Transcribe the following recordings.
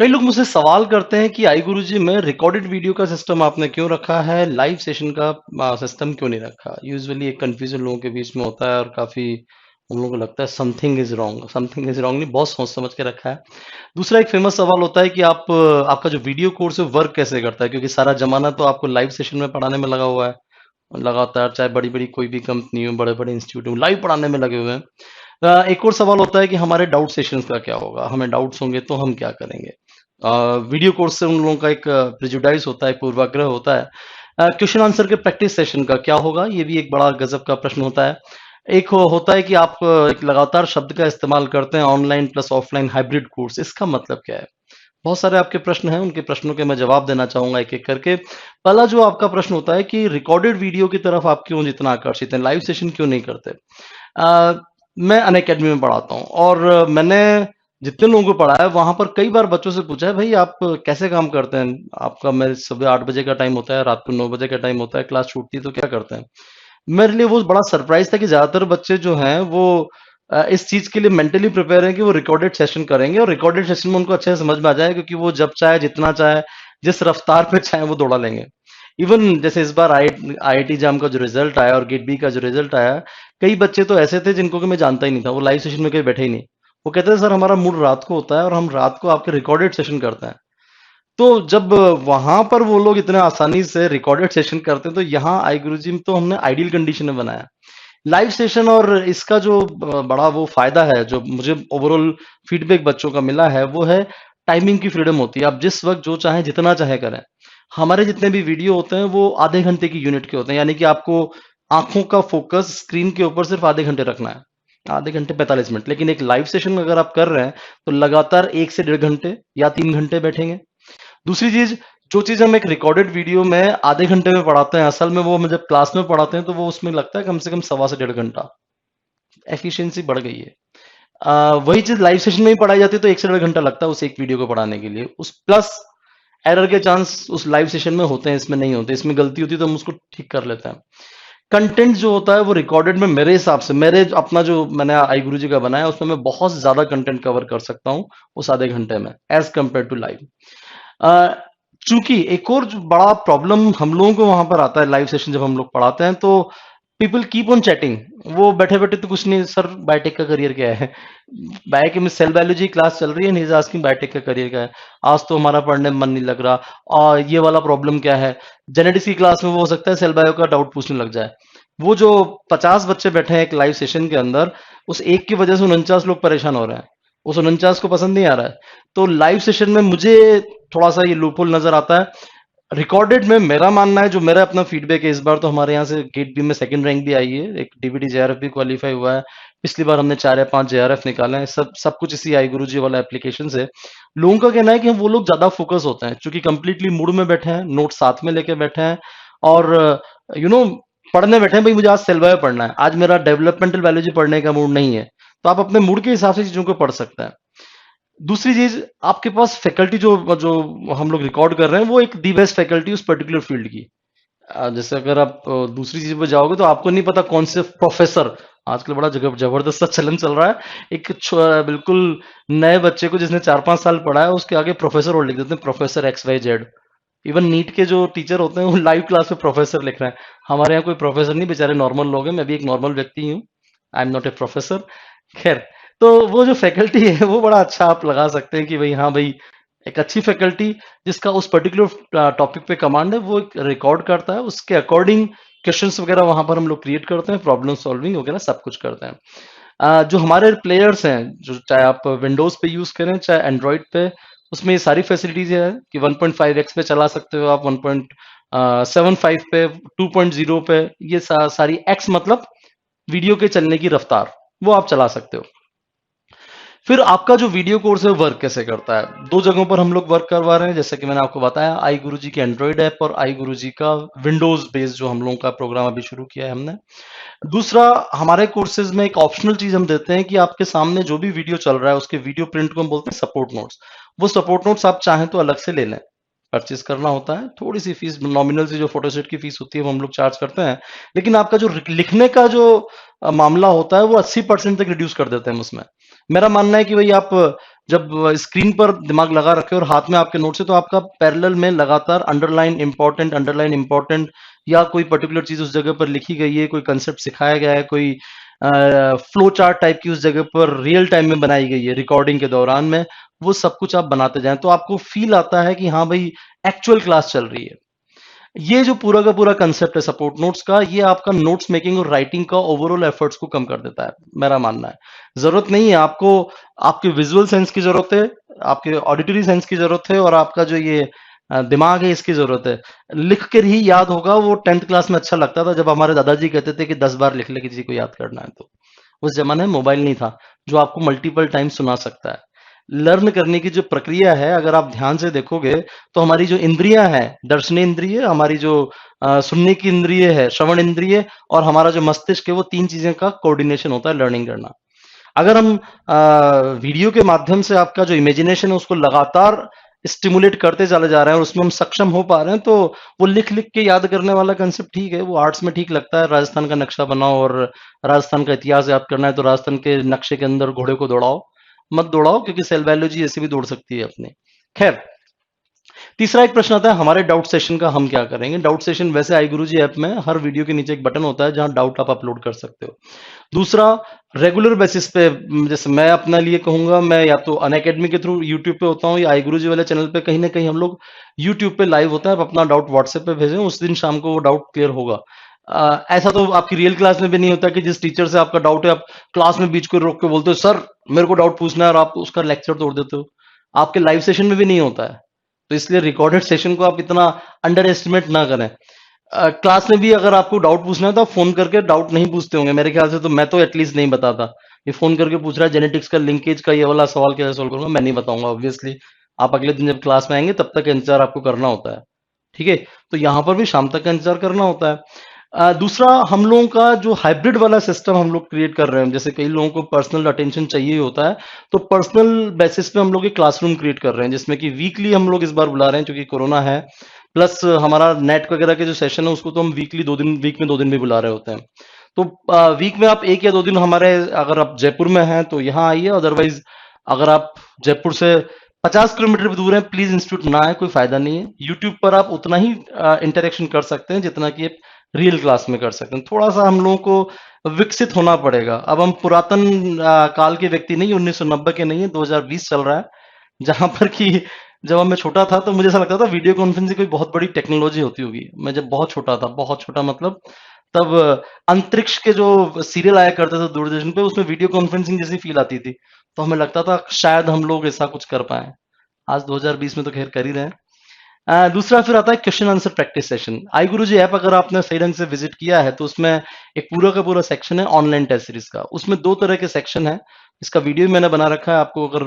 कई लोग मुझसे सवाल करते हैं कि आई गुरुजी में रिकॉर्डेड वीडियो का सिस्टम आपने क्यों रखा है, लाइव सेशन का सिस्टम क्यों नहीं रखा। यूजुअली एक कंफ्यूजन लोगों के बीच में होता है और काफी उन लोगों को लगता है समथिंग इज रॉन्ग नहीं, बहुत सोच समझ के रखा है। दूसरा एक फेमस सवाल होता है कि आपका जो वीडियो कोर्स है वर्क कैसे करता है, क्योंकि सारा जमाना तो आपको लाइव सेशन में पढ़ाने में लगा हुआ है लगातार, चाहे बड़ी बड़ी कोई भी कंपनी हो, बड़े बड़े इंस्टीट्यूट हो, लाइव पढ़ाने में लगे हुए हैं। एक और सवाल होता है कि हमारे डाउट सेशंस का क्या होगा, हमें डाउट्स होंगे तो हम क्या करेंगे। वीडियो कोर्स से उन लोगों का एक प्रिजुडाइज होता है, एक पूर्वाग्रह होता है। क्वेश्चन आंसर के प्रैक्टिस सेशन का क्या होगा, ये भी एक बड़ा गजब का प्रश्न होता है। एक होता है कि आप एक लगातार शब्द का इस्तेमाल करते हैं, online plus offline hybrid course, इसका मतलब क्या है। बहुत सारे आपके प्रश्न हैं, उनके प्रश्नों के मैं जवाब देना चाहूंगा एक एक करके। पहला जो आपका प्रश्न होता है कि रिकॉर्डेड वीडियो की तरफ आप क्यों जितना आकर्षित हैं, लाइव सेशन क्यों नहीं करते। अ, मैं अनअकैडमी में पढ़ाता हूँ और मैंने जितने लोगों को पढ़ा है वहां पर कई बार बच्चों से पूछा है, भाई आप कैसे काम करते हैं। आपका मैं सुबह 8 बजे का टाइम होता है, रात को 9 बजे का टाइम होता है, क्लास छूटती है तो क्या करते हैं। मेरे लिए वो बड़ा सरप्राइज था कि ज्यादातर बच्चे जो हैं वो इस चीज के लिए मेंटली प्रिपेयर हैं कि वो रिकॉर्डेड सेशन करेंगे और रिकॉर्डेड सेशन में उनको अच्छे से समझ में आ जाए, क्योंकि वो जब चाहे जितना चाहे जिस रफ्तार पे चाहे वो दौड़ा लेंगे। इवन जैसे इस बार आईआईटी जाम का जो रिजल्ट आया और गेट बी का जो रिजल्ट आया, कई बच्चे तो ऐसे थे जिनको कि मैं जानता ही नहीं था, वो लाइव सेशन में कहीं बैठे ही नहीं। वो कहते थे सर हमारा मूड रात को होता है और हम रात को आपके रिकॉर्डेड सेशन करते हैं। तो जब वहां पर वो लोग इतने आसानी से रिकॉर्डेड सेशन करते हैं, तो यहाँ आई गुरुजी में तो हमने आइडियल कंडीशन में बनाया लाइव सेशन। और इसका जो बड़ा वो फायदा है जो मुझे ओवरऑल फीडबैक बच्चों का मिला है, वो है टाइमिंग की फ्रीडम होती है। आप जिस वक्त जो चाहें जितना चाहे करें। हमारे जितने भी वीडियो होते हैं वो आधे घंटे की यूनिट के होते हैं, यानी कि आपको आंखों का फोकस स्क्रीन के ऊपर सिर्फ आधे घंटे रखना है, आधे घंटे 45 मिनट। लेकिन एक लाइव सेशन अगर आप कर रहे हैं तो लगातार 1 से 1.5 घंटे या 3 घंटे बैठेंगे। दूसरी चीज, जो चीज हम एक रिकॉर्डेड वीडियो में आधे घंटे में पढ़ाते हैं, असल में वो हम जब क्लास में पढ़ाते हैं तो वो उसमें लगता है कम से कम 1.25 से 1.5 घंटा। एफिशिएंसी बढ़ गई है। वही चीज लाइव सेशन में ही पढ़ाई जाती है तो 1 से 1.5 घंटा लगता है उस एक वीडियो को पढ़ाने के लिए। उस प्लस एरर के चांस उस लाइव सेशन में होते हैं, इसमें नहीं होते। इसमें गलती होती है तो हम उसको ठीक कर लेते हैं। कंटेंट जो होता है वो रिकॉर्डेड में मेरे हिसाब से, मेरे अपना जो मैंने आई गुरु जी का बनाया उसमें मैं बहुत ज्यादा कंटेंट कवर कर सकता हूँ उस आधे घंटे में, एज कंपेयर टू लाइव। चूंकि एक और जो बड़ा प्रॉब्लम हम लोगों को वहां पर आता है लाइव सेशन जब हम लोग पढ़ाते हैं, तो पीपल कीप ऑन चैटिंग। वो बैठे बैठे तो कुछ नहीं, सर बायोटेक का करियर क्या है, बायो में सेल बायोलॉजी क्लास चल रही है, नहीं आस्किंग बायोटेक का करियर क्या है, आज तो हमारा पढ़ने में मन नहीं लग रहा, और ये वाला प्रॉब्लम क्या है। जेनेटिक्स की क्लास में वो हो सकता है सेल बायो का डाउट पूछने लग जाए। वो जो 50 बच्चे बैठे हैं एक लाइव सेशन के अंदर, उस एक की वजह से 49 लोग परेशान हो रहे हैं, उस 49 को पसंद नहीं आ रहा है। तो लाइव सेशन में मुझे थोड़ा सा ये लूपहोल नजर आता है। रिकॉर्डेड में मेरा मानना है, जो मेरा अपना फीडबैक है, इस बार तो हमारे यहाँ से गेट बी में सेकंड रैंक भी आई है, एक डीबीटी जेआरएफ भी क्वालिफाई हुआ है। पिछली बार हमने 4 या 5 जेआरएफ निकाले हैं, सब सब कुछ इसी आई गुरुजी वाला एप्लीकेशन से। लोगों का कहना है कि हम वो लोग ज्यादा फोकस होते हैं क्योंकि कंप्लीटली मूड में बैठे हैं, नोट साथ में लेके बैठे हैं और यू नो पढ़ने बैठे हैं। भाई मुझे आज सेल बायो पढ़ना है, आज मेरा डेवलपमेंटल बायोलॉजी पढ़ने का मूड नहीं है, तो आप अपने मूड के हिसाब से चीजों को पढ़ सकते हैं। दूसरी चीज, आपके पास फैकल्टी जो जो हम लोग रिकॉर्ड कर रहे हैं वो एक दी बेस्ट फैकल्टी उस पर्टिकुलर फील्ड की। जैसे अगर आप दूसरी चीज पे जाओगे तो आपको नहीं पता कौन से प्रोफेसर, आजकल बड़ा जबरदस्त सा चलन चल रहा है, बिल्कुल नए बच्चे को जिसने 4-5 साल पढ़ा है उसके आगे प्रोफेसर और लिख देते हैं, प्रोफेसर XYZ। इवन नीट के जो टीचर होते हैं वो लाइव क्लास में प्रोफेसर लिख रहे हैं। हमारे यहाँ कोई प्रोफेसर नहीं, बेचारे नॉर्मल लोग हैं, मैं भी एक नॉर्मल व्यक्ति हूँ, I am not a professor. खैर, तो वो जो फैकल्टी है वो बड़ा अच्छा आप लगा सकते हैं कि भाई हाँ भाई, एक अच्छी फैकल्टी जिसका उस पर्टिकुलर टॉपिक पे कमांड है, वो रिकॉर्ड करता है, उसके अकॉर्डिंग क्वेश्चंस वगैरह वहां पर हम लोग क्रिएट करते हैं, प्रॉब्लम सॉल्विंग वगैरह सब कुछ करते हैं। जो हमारे प्लेयर्स हैं, जो चाहे आप विंडोज पे यूज करें चाहे एंड्रॉइड पे, उसमें ये सारी फैसिलिटीज है कि 1.5x पे चला सकते हो आप, 1.75 पे, 2.0 पे, ये सारी x मतलब वीडियो के चलने की रफ्तार, वो आप चला सकते हो। फिर आपका जो वीडियो कोर्स है वर्क कैसे करता है, दो जगहों पर हम लोग वर्क करवा रहे हैं, जैसे कि मैंने आपको बताया, आई गुरुजी की एंड्रॉइड ऐप और आई गुरुजी का विंडोज बेस्ड जो हम लोगों का प्रोग्राम अभी शुरू किया है हमने। दूसरा, हमारे कोर्सेज में एक ऑप्शनल चीज हम देते हैं कि आपके सामने जो भी वीडियो चल रहा है उसके वीडियो प्रिंट को हम बोलते हैं सपोर्ट नोट्स। वो सपोर्ट नोट्स आप चाहें तो अलग से ले लें, परचेज करना होता है, थोड़ी सी फीस नॉमिनल सी जो फोटोसेट की फीस होती है वो हम लोग चार्ज करते हैं। लेकिन आपका जो लिखने का जो मामला होता है वो 80% तक रिड्यूस कर देते हैं हम उसमें। मेरा मानना है कि भाई आप जब स्क्रीन पर दिमाग लगा रखे और हाथ में आपके नोट्स है, तो आपका पैरेलल में लगातार अंडरलाइन इंपॉर्टेंट या कोई पर्टिकुलर चीज उस जगह पर लिखी गई है, कोई कंसेप्ट सिखाया गया है, कोई फ्लो चार्ट टाइप की उस जगह पर रियल टाइम में बनाई गई है रिकॉर्डिंग के दौरान में, वो सब कुछ आप बनाते जाएं तो आपको फील आता है कि हाँ भाई एक्चुअल क्लास चल रही है। ये जो पूरा का पूरा कंसेप्ट है सपोर्ट नोट्स का, ये आपका नोट्स मेकिंग और राइटिंग का ओवरऑल एफर्ट्स को कम कर देता है, मेरा मानना है। जरूरत नहीं है आपको, आपके विजुअल सेंस की जरूरत है, आपके ऑडिटरी सेंस की जरूरत है, और आपका जो ये दिमाग है इसकी जरूरत है। लिख कर ही याद होगा, वो 10th क्लास में अच्छा लगता था जब हमारे दादाजी कहते थे कि 10 बार लिख ले किसी को याद करना है तो। उस जमाने में मोबाइल नहीं था जो आपको मल्टीपल टाइम सुना सकता है। लर्न करने की जो प्रक्रिया है, अगर आप ध्यान से देखोगे तो हमारी जो इंद्रियां हैं, दर्शनीय इंद्रिय, हमारी जो सुनने की इंद्रिय है, श्रवण इंद्रिय, और हमारा जो मस्तिष्क है, वो तीन चीजें का कोऑर्डिनेशन होता है लर्निंग करना। अगर हम वीडियो के माध्यम से आपका जो इमेजिनेशन है उसको लगातार स्टिमुलेट करते चले जा रहे हैं और उसमें हम सक्षम हो पा रहे हैं, तो वो लिख लिख के याद करने वाला कंसेप्ट ठीक है, वो आर्ट्स में ठीक लगता है। राजस्थान का नक्शा बनाओ और राजस्थान का इतिहास याद करना है तो राजस्थान के नक्शे के अंदर घोड़े को दौड़ाओ, मत दौड़ाओ, क्योंकि सेल बायोलॉजी ऐसे भी दौड़ सकती है अपने। खैर, तीसरा एक प्रश्न आता है हमारे डाउट सेशन का हम क्या करेंगे। डाउट सेशन वैसे आई गुरुजी ऐप में हर वीडियो के नीचे एक बटन होता है जहां डाउट आप अपलोड कर सकते हो। दूसरा, रेगुलर बेसिस पे, जैसे मैं अपने लिए कहूंगा, मैं या तो अनअकैडमी के थ्रू यूट्यूब पे होता हूँ या आई गुरुजी वाले चैनल पे कहीं ना कहीं हम लोग यूट्यूब पे लाइव होता है। आप अपना डाउट व्हाट्सएप पे भेजें, उस दिन शाम को वो डाउट क्लियर होगा। ऐसा तो आपकी रियल क्लास में भी नहीं होता कि जिस टीचर से आपका डाउट है आप क्लास में बीच को रोक के बोलते हो सर मेरे को डाउट पूछना है, और आप उसका लेक्चर तोड़ देते हो। आपके लाइव सेशन में भी नहीं होता है। तो इसलिए रिकॉर्डेड सेशन को आप इतना अंडर एस्टिमेट ना करें। क्लास में भी अगर आपको डाउट पूछना है तो आप फोन करके डाउट नहीं पूछते होंगे मेरे ख्याल से, तो मैं तो एटलीस्ट नहीं बताता। ये फोन करके पूछ रहा है जेनेटिक्स का लिंकेज का ये वाला सवाल कैसे सोल्व करूंगा, मैं नहीं बताऊंगा ऑब्वियसली। आप अगले दिन जब क्लास में आएंगे तब तक इंतजार आपको करना होता है, ठीक है। तो यहाँ पर भी शाम तक का इंतजार करना होता है। दूसरा, हम लोगों का जो हाइब्रिड वाला सिस्टम हम लोग क्रिएट कर रहे हैं, जैसे कई लोगों को पर्सनल अटेंशन चाहिए होता है, तो पर्सनल बेसिस पे हम लोग एक क्लासरूम क्रिएट कर रहे हैं जिसमें कि वीकली हम लोग इस बार बुला रहे हैं क्योंकि कोरोना है। प्लस हमारा नेट वगैरह के जो सेशन है उसको तो हम वीकली 2 दिन, वीक में 2 दिन भी बुला रहे होते हैं। तो वीक में आप 1 या 2 दिन हमारे, अगर आप जयपुर में हैं तो यहाँ आइए, अदरवाइज अगर आप जयपुर से 50 किलोमीटर भी दूर है, प्लीज इंस्टीट्यूट ना आए, कोई फायदा नहीं है। यूट्यूब पर आप उतना ही इंटरेक्शन कर सकते हैं जितना कि रियल क्लास में कर सकते हैं। थोड़ा सा हम लोगों को विकसित होना पड़ेगा। अब हम पुरातन काल के व्यक्ति नहीं, 1990 के नहीं है, 2020 चल रहा है, जहां पर कि जब मैं छोटा था तो मुझे ऐसा लगता था वीडियो कॉन्फ्रेंसिंग कोई बहुत बड़ी टेक्नोलॉजी होती होगी। मैं जब बहुत छोटा था, बहुत छोटा मतलब तब अंतरिक्ष के जो सीरियल आया करते थे दूरदर्शन पे, उसमें वीडियो कॉन्फ्रेंसिंग जैसी फील आती थी, तो हमें लगता था शायद हम लोग ऐसा कुछ कर पाए। आज 2020 में तो खैर कर ही रहे हैं। दूसरा फिर आता है क्वेश्चन आंसर प्रैक्टिस सेशन। आई गुरुजी ऐप अगर आपने सही ढंग से विजिट किया है तो उसमें एक पूरा का पूरा सेक्शन है ऑनलाइन टेस्ट सीरीज का। उसमें 2 तरह के सेक्शन है, इसका वीडियो भी मैंने बना रखा है। आपको अगर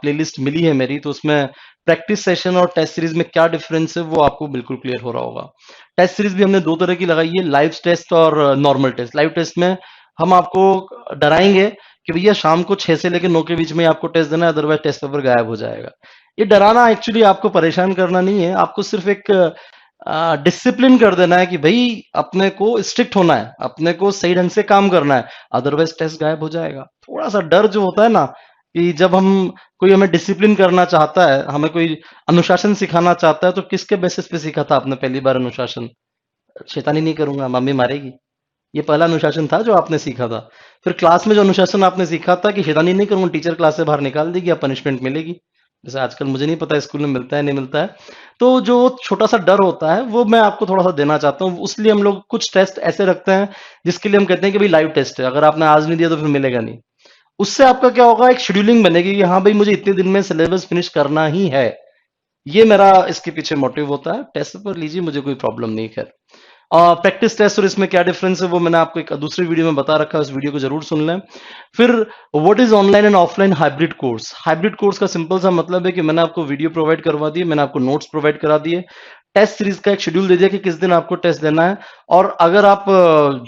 प्लेलिस्ट मिली है मेरी तो उसमें प्रैक्टिस सेशन और टेस्ट सीरीज में क्या डिफरेंस है वो आपको बिल्कुल क्लियर हो रहा होगा। टेस्ट सीरीज भी हमने 2 तरह की लगाई है, लाइव टेस्ट और नॉर्मल टेस्ट। लाइव टेस्ट में हम आपको डराएंगे कि भैया शाम को 6 से लेकर 9 के बीच में आपको टेस्ट देना है, अदरवाइज टेस्ट पेपर गायब हो जाएगा। ये डराना एक्चुअली आपको परेशान करना नहीं है, आपको सिर्फ एक डिसिप्लिन कर देना है कि भाई अपने को स्ट्रिक्ट होना है, अपने को सही ढंग से काम करना है, अदरवाइज टेस्ट गायब हो जाएगा। थोड़ा सा डर जो होता है ना, कि जब हम कोई हमें डिसिप्लिन करना चाहता है, हमें कोई अनुशासन सिखाना चाहता है, तो किसके बेसिस पे सीखा था आपने पहली बार अनुशासन? शैतानी नहीं करूंगा, मम्मी मारेगी, ये पहला अनुशासन था जो आपने सीखा था। फिर क्लास में जो अनुशासन आपने सीखा था कि शैतानी नहीं करूंगा, टीचर क्लास से बाहर निकाल देगी या पनिशमेंट मिलेगी, जैसे आजकल मुझे नहीं पता स्कूल में मिलता है नहीं मिलता है। तो जो छोटा सा डर होता है वो मैं आपको थोड़ा सा देना चाहता हूँ। उसलिए हम लोग कुछ टेस्ट ऐसे रखते हैं जिसके लिए हम कहते हैं कि भाई लाइव टेस्ट है, अगर आपने आज नहीं दिया तो फिर मिलेगा नहीं। उससे आपका क्या होगा, एक शेड्यूलिंग बनेगी कि हाँ भाई मुझे इतने दिन में सिलेबस फिनिश करना ही है। ये मेरा इसके पीछे मोटिव होता है। टेस्ट पेपर लीजिए, मुझे कोई प्रॉब्लम नहीं। खैर, प्रैक्टिस टेस्ट और इसमें क्या डिफरेंस है वो मैंने आपको एक दूसरी वीडियो में बता रखा है, उस वीडियो को जरूर सुन लें। फिर what is online and offline hybrid course. Hybrid course का सिंपल सा मतलब है कि मैंने आपको वीडियो प्रोवाइड करवा दिए, मैंने आपको नोट्स प्रोवाइड करा दिए, टेस्ट सीरीज का एक शेड्यूल दे दिया कि किस दिन आपको टेस्ट देना है। और अगर आप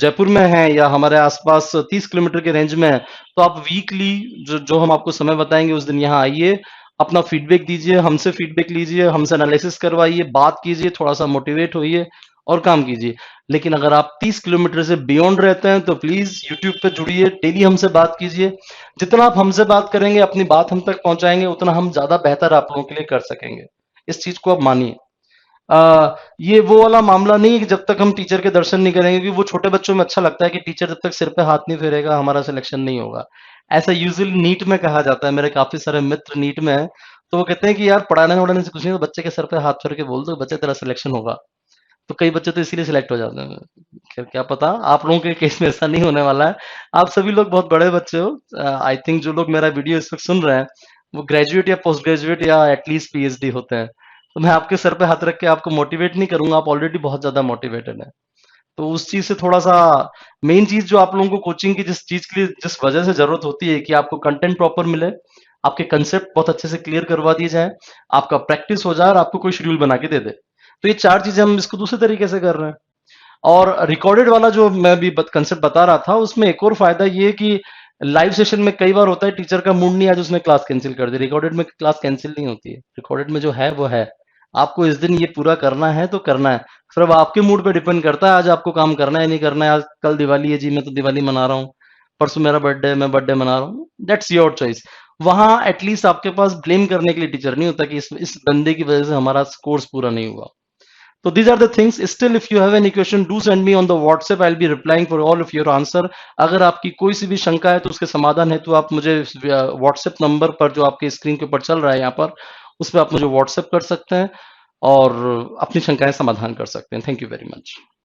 जयपुर में हैं या हमारे आसपास 30 किलोमीटर के रेंज में हैं, तो आप वीकली जो हम आपको समय बताएंगे उस दिन यहाँ आइए, अपना फीडबैक दीजिए, हमसे फीडबैक लीजिए, हमसे एनालिसिस करवाइए, बात कीजिए, थोड़ा सा मोटिवेट होइए, और काम कीजिए। लेकिन अगर आप 30 किलोमीटर से बियॉन्ड रहते हैं तो प्लीज यूट्यूब पे जुड़िए, डेली हमसे बात कीजिए। जितना आप हमसे बात करेंगे, अपनी बात हम तक पहुंचाएंगे, उतना हम ज्यादा बेहतर आप लोगों के लिए कर सकेंगे। इस चीज को आप मानिए। ये वो वाला मामला नहीं है कि जब तक हम टीचर के दर्शन नहीं करेंगे, क्योंकि वो छोटे बच्चों में अच्छा लगता है कि टीचर जब तक सिर पे हाथ नहीं फेरेगा हमारा सिलेक्शन नहीं होगा। ऐसा यूजुअली नीट में कहा जाता है। मेरे काफी सारे मित्र नीट में हैं, तो वो कहते हैं कि यार पढ़ाने वढ़ाने से कुछ नहीं, तो बच्चे के सर पे हाथ फेर के बोल दो, बच्चे तेरा सिलेक्शन होगा। तो कई बच्चे तो इसीलिए सिलेक्ट हो जाते हैं। खैर क्या पता, आप लोगों के केस में ऐसा नहीं होने वाला है। आप सभी लोग बहुत बड़े बच्चे हो। आई थिंक जो लोग मेरा वीडियो इस वक्त सुन रहे हैं वो ग्रेजुएट या पोस्ट ग्रेजुएट या एटलीस्ट पीएचडी होते हैं। तो मैं आपके सर पे हाथ रख के आपको मोटिवेट नहीं करूंगा, आप ऑलरेडी बहुत ज्यादा मोटिवेटेड है। तो उस चीज से थोड़ा सा, मेन चीज जो आप लोगों को कोचिंग की जिस चीज के लिए जिस वजह से जरूरत होती है कि आपको कंटेंट प्रॉपर मिले, आपके कंसेप्ट बहुत अच्छे से क्लियर करवा दिए जाए, आपका प्रैक्टिस हो जाए और आपको कोई शेड्यूल बना के दे दे। तो ये चार चीजें हम इसको दूसरे तरीके से कर रहे हैं। और रिकॉर्डेड वाला जो मैं भी कंसेप्ट बता रहा था, उसमें एक और फायदा ये है कि लाइव सेशन में कई बार होता है टीचर का मूड नहीं, आज उसने क्लास कैंसिल कर दी। रिकॉर्डेड में क्लास कैंसिल नहीं होती है। रिकॉर्डेड में जो है वो है। आपको इस दिन ये पूरा करना है तो करना है। सिर्फ आपके मूड पे डिपेंड करता है, आज आपको काम करना है नहीं करना है। आज कल दिवाली है जी, मैं तो दिवाली मना रहा हूँ। परसों मेरा बर्थडे है, मैं बर्थडे मना रहा हूँ। That's your choice. वहां एटलीस्ट आपके पास ब्लेम करने के लिए टीचर नहीं होता कि इस बंदे की वजह से हमारा कोर्स पूरा नहीं हुआ। So these are the things. Still, if you have any question, do send me on the WhatsApp. I'll be replying for all of your answer. अगर आपकी कोई सी भी शंका है तो उसके समाधान है तो आप मुझे WhatsApp नंबर पर जो आपके स्क्रीन के ऊपर चल रहा है यहाँ पर, उस पर आप मुझे WhatsApp कर सकते हैं और अपनी शंकाएं समाधान कर सकते हैं। Thank you very much.